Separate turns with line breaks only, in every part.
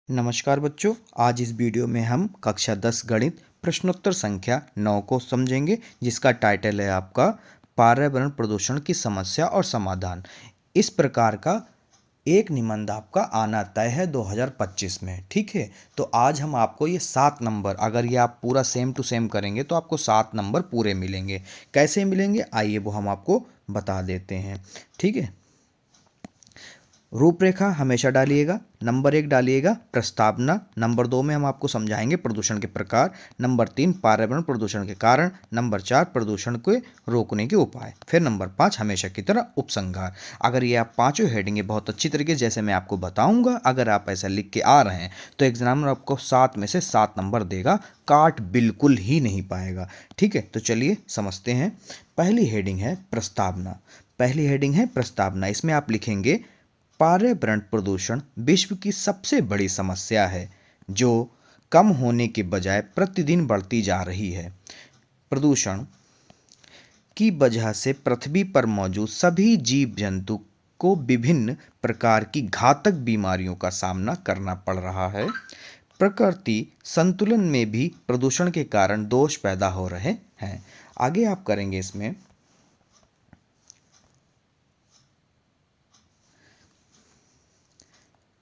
नमस्कार बच्चों, आज इस वीडियो में हम कक्षा 10 गणित प्रश्नोत्तर संख्या 9 को समझेंगे, जिसका टाइटल है आपका पर्यावरण प्रदूषण की समस्या और समाधान। इस प्रकार का एक निबंध आपका आना तय है 2025 में। ठीक है, तो आज हम आपको ये 7 नंबर, अगर ये आप पूरा सेम टू सेम करेंगे तो आपको 7 नंबर पूरे मिलेंगे। कैसे मिलेंगे आइए वो हम आपको बता देते हैं। ठीक है, रूपरेखा हमेशा डालिएगा। नंबर 1 डालिएगा प्रस्तावना। नंबर 2 में हम आपको समझाएंगे प्रदूषण के प्रकार। नंबर 3 पर्यावरण प्रदूषण के कारण। नंबर 4 प्रदूषण को रोकने के उपाय। फिर नंबर 5 हमेशा की तरह उपसंहार। अगर ये आप पांचों हेडिंगें बहुत अच्छी तरीके जैसे मैं आपको बताऊंगा, अगर आप ऐसा लिख के आ रहे हैं तो एग्जामिनर आपको 7 में से 7 नंबर देगा, काट बिल्कुल ही नहीं पाएगा। ठीक है, तो चलिए समझते हैं। पहली हेडिंग है प्रस्तावना। पहली हेडिंग है प्रस्तावना। इसमें आप लिखेंगे पर्यावरण प्रदूषण विश्व की सबसे बड़ी समस्या है जो कम होने के बजाय प्रतिदिन बढ़ती जा रही है। प्रदूषण की वजह से पृथ्वी पर मौजूद सभी जीव जंतु को विभिन्न प्रकार की घातक बीमारियों का सामना करना पड़ रहा है। प्रकृति संतुलन में भी प्रदूषण के कारण दोष पैदा हो रहे हैं। आगे आप करेंगे इसमें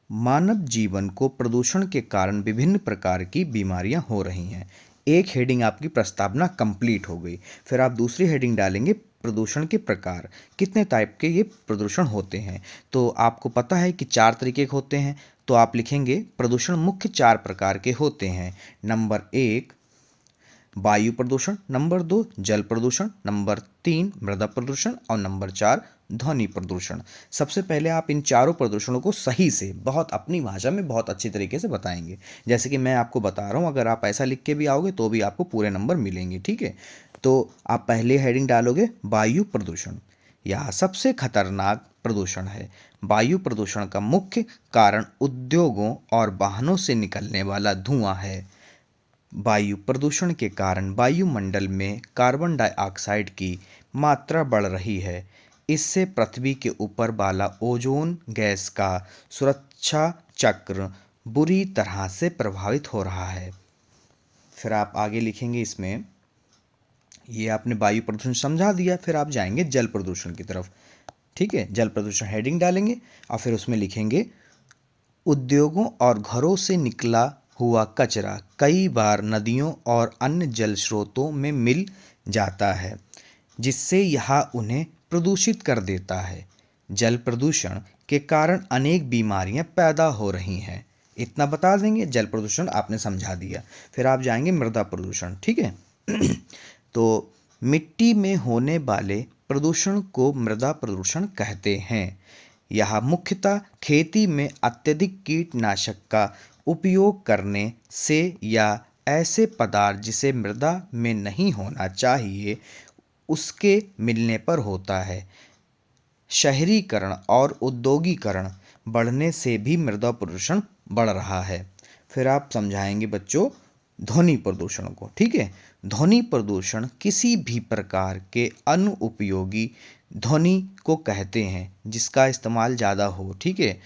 मानव जीवन को प्रदूषण के कारण विभिन्न प्रकार की बीमारियां हो रही हैं। एक हेडिंग आपकी प्रस्तावना कंप्लीट हो गई। फिर आप दूसरी हेडिंग डालेंगे प्रदूषण के प्रकार। कितने टाइप के ये प्रदूषण होते हैं, तो आपको पता है कि 4 तरीके के होते हैं। तो आप लिखेंगे प्रदूषण मुख्य 4 प्रकार के होते हैं। नंबर 1 वायु प्रदूषण, नंबर 2 जल प्रदूषण, नंबर 3 मृदा प्रदूषण और नंबर 4 ध्वनि प्रदूषण। सबसे पहले आप इन चारों प्रदूषणों को सही से बहुत अपनी भाषा में बहुत अच्छी तरीके से बताएंगे, जैसे कि मैं आपको बता रहा हूँ। अगर आप ऐसा लिख के भी आओगे तो भी आपको पूरे नंबर मिलेंगे। ठीक है, तो आप पहले हेडिंग डालोगे वायु प्रदूषण। यह सबसे खतरनाक प्रदूषण है। वायु प्रदूषण का मुख्य कारण उद्योगों और वाहनों से निकलने वाला धुआं है। वायु प्रदूषण के कारण वायुमंडल में कार्बन डाइऑक्साइड की मात्रा बढ़ रही है। इससे पृथ्वी के ऊपर वाला ओजोन गैस का सुरक्षा चक्र बुरी तरह से प्रभावित हो रहा है। फिर आप आगे लिखेंगे इसमें, ये आपने वायु प्रदूषण समझा दिया, फिर आप जाएंगे जल प्रदूषण की तरफ। ठीक है, जल प्रदूषण हेडिंग डालेंगे और फिर उसमें लिखेंगे उद्योगों और घरों से निकला हुआ कचरा कई बार नदियों और अन्य जल स्रोतों में मिल जाता है, जिससे यह उन्हें प्रदूषित कर देता है। जल प्रदूषण के कारण अनेक बीमारियां पैदा हो रही हैं। इतना बता देंगे, जल प्रदूषण आपने समझा दिया। फिर आप जाएंगे मृदा प्रदूषण। ठीक है तो मिट्टी में होने वाले प्रदूषण को मृदा प्रदूषण कहते हैं। यह मुख्यतः खेती में अत्यधिक कीटनाशक का उपयोग करने से या ऐसे पदार्थ जिसे मृदा में नहीं होना चाहिए उसके मिलने पर होता है। शहरीकरण और औद्योगिकरण बढ़ने से भी मृदा प्रदूषण बढ़ रहा है। फिर आप समझाएंगे बच्चों ध्वनि प्रदूषण को। ठीक है, ध्वनि प्रदूषण किसी भी प्रकार के अनुपयोगी ध्वनि को कहते हैं जिसका इस्तेमाल ज़्यादा हो। ठीक है,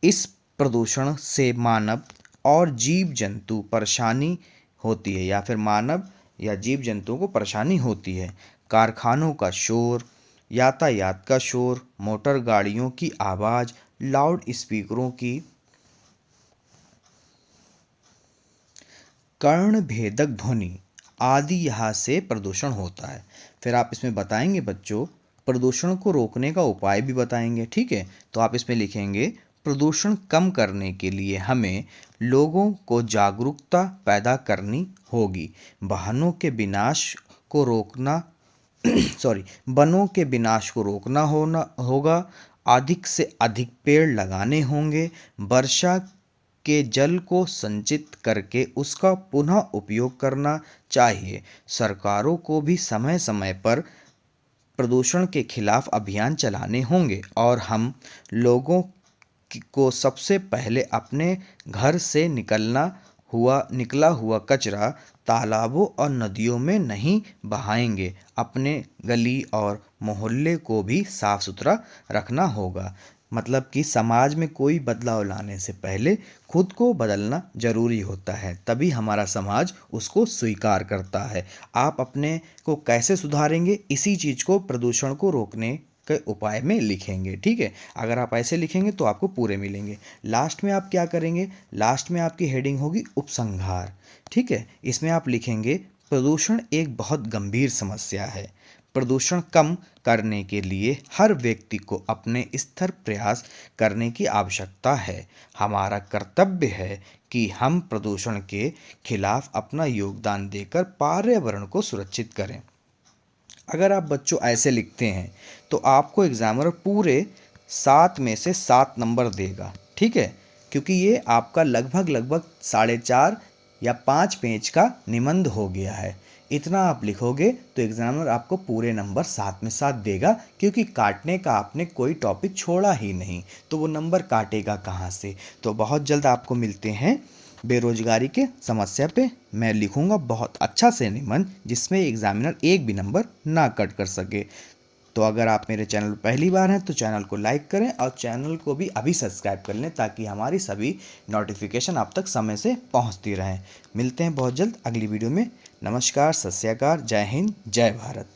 इस प्रदूषण से मानव और जीव जंतु परेशानी होती है, या फिर मानव या जीव जंतुओं को परेशानी होती है। कारखानों का शोर, यातायात का शोर, मोटर गाड़ियों की आवाज़, लाउड स्पीकरों की कर्ण भेदक ध्वनि आदि यहाँ से प्रदूषण होता है। फिर आप इसमें बताएंगे बच्चों प्रदूषण को रोकने का उपाय भी बताएंगे। ठीक है, तो आप इसमें लिखेंगे प्रदूषण कम करने के लिए हमें लोगों को जागरूकता पैदा करनी होगी। वाहनों के विनाश को रोकना वनों के विनाश को रोकना होगा। अधिक से अधिक पेड़ लगाने होंगे। वर्षा के जल को संचित करके उसका पुनः उपयोग करना चाहिए। सरकारों को भी समय समय पर प्रदूषण के खिलाफ अभियान चलाने होंगे और हम लोगों को सबसे पहले अपने घर से निकला हुआ कचरा तालाबों और नदियों में नहीं बहाएंगे। अपने गली और मोहल्ले को भी साफ सुथरा रखना होगा। मतलब कि समाज में कोई बदलाव लाने से पहले खुद को बदलना जरूरी होता है, तभी हमारा समाज उसको स्वीकार करता है। आप अपने को कैसे सुधारेंगे, इसी चीज़ को प्रदूषण को रोकने के उपाय में लिखेंगे। ठीक है, अगर आप ऐसे लिखेंगे तो आपको पूरे मिलेंगे। लास्ट में आप क्या करेंगे, लास्ट में आपकी हेडिंग होगी उपसंहार। ठीक है, इसमें आप लिखेंगे प्रदूषण एक बहुत गंभीर समस्या है। प्रदूषण कम करने के लिए हर व्यक्ति को अपने स्तर प्रयास करने की आवश्यकता है। हमारा कर्तव्य है कि हम प्रदूषण के खिलाफ अपना योगदान देकर पर्यावरण को सुरक्षित करें। अगर आप बच्चों ऐसे लिखते हैं तो आपको एग्जामिनर पूरे 7 में से 7 नंबर देगा। ठीक है, क्योंकि ये आपका लगभग लगभग 4.5 या 5 पेज का निबंध हो गया है। इतना आप लिखोगे तो एग्जामिनर आपको पूरे नंबर 7 में 7 देगा, क्योंकि काटने का आपने कोई टॉपिक छोड़ा ही नहीं, तो वो नंबर काटेगा कहाँ से। तो बहुत जल्द आपको मिलते हैं बेरोजगारी के समस्या पे। मैं लिखूंगा बहुत अच्छा से निबंध जिसमें एग्जामिनर एक भी नंबर ना कट कर सके। तो अगर आप मेरे चैनल पर पहली बार हैं तो चैनल को लाइक करें और चैनल को भी अभी सब्सक्राइब कर लें, ताकि हमारी सभी नोटिफिकेशन आप तक समय से पहुंचती रहें। मिलते हैं बहुत जल्द अगली वीडियो में। नमस्कार, सत श्री अकाल, जय हिंद, जय भारत।